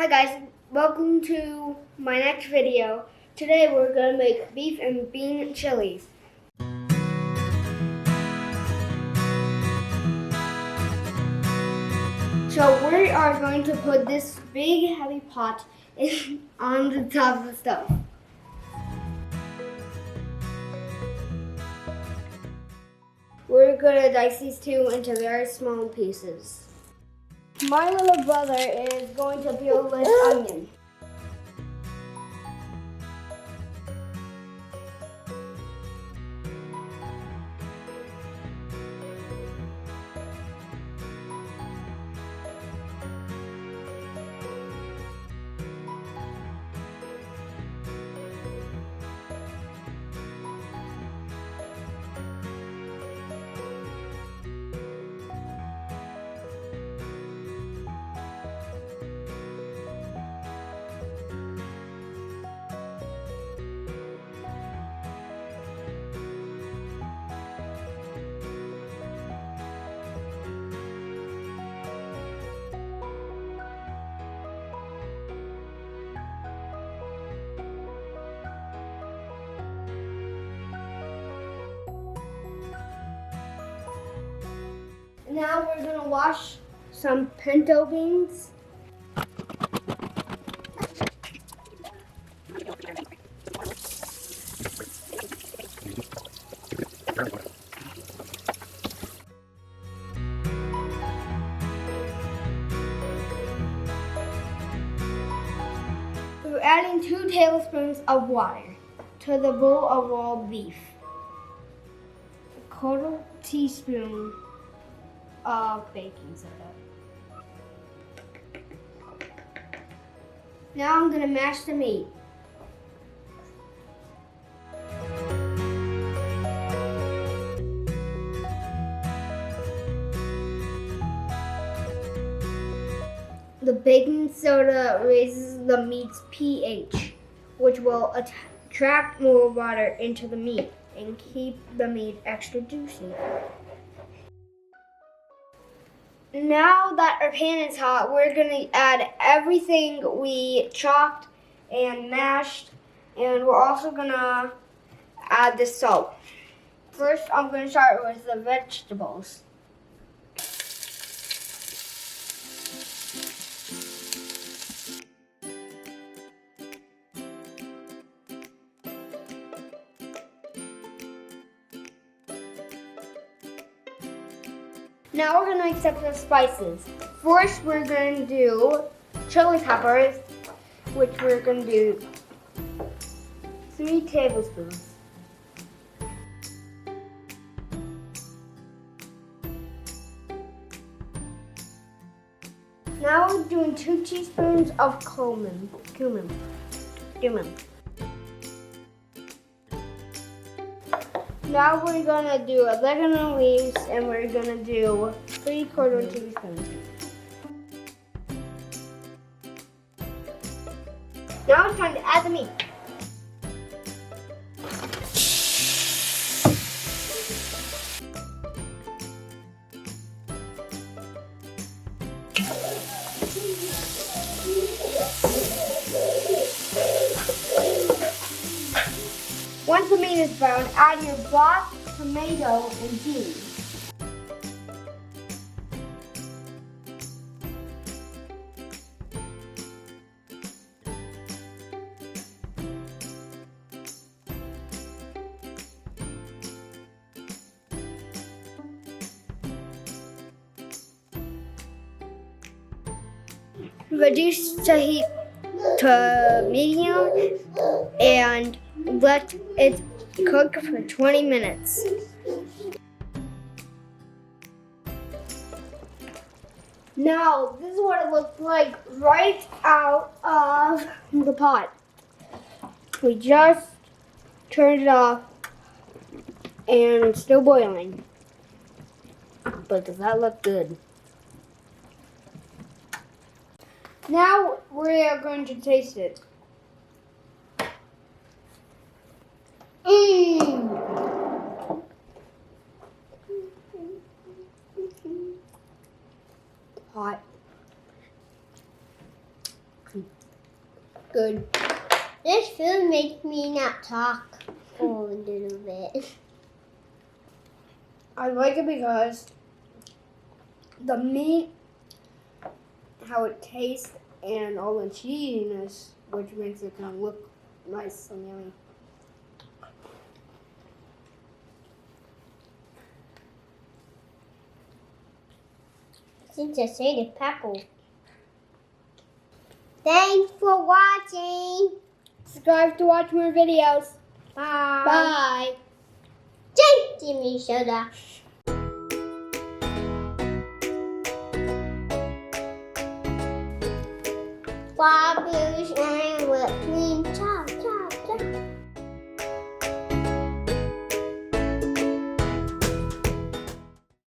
Hi guys, welcome to my next video. Today we're going to make beef and bean chilies. So we are going to put this big heavy pot on the top of the stove. We're going to dice these two into very small pieces. My little brother is going to peel this onion. Now we're going to wash some pinto beans. We're adding 2 tablespoons of water to the bowl of raw beef. A quarter teaspoon of baking soda. Now I'm going to mash the meat. The baking soda raises the meat's pH, which will attract more water into the meat and keep the meat extra juicy. Now that our pan is hot, we're going to add everything we chopped and mashed, and we're also going to add the salt. First, I'm going to start with the vegetables. Now we're going to accept the spices. First, we're going to do chili peppers, which we're going to do 3 tablespoons. Now we're doing 2 teaspoons of cumin. Now we're gonna do oregano leaves, and we're gonna do 3/4 teaspoons. Now it's time to add the meat. Once the meat is brown, add your broth, tomato, and beans. Reduce the heat to medium and let it cook for 20 minutes. Now, this is what it looks like right out of the pot. We just turned it off and it's still boiling. But does that look good? Now we are going to taste it. Hot. Good. This food makes me not talk for a little bit. I like it because the meat, how it tastes, and all the cheesiness, which makes it kind of look nice and yummy. Since I say the pepper. Thanks for watching. Subscribe to watch more videos. Bye. Bye. Jimmy Soda. Bye.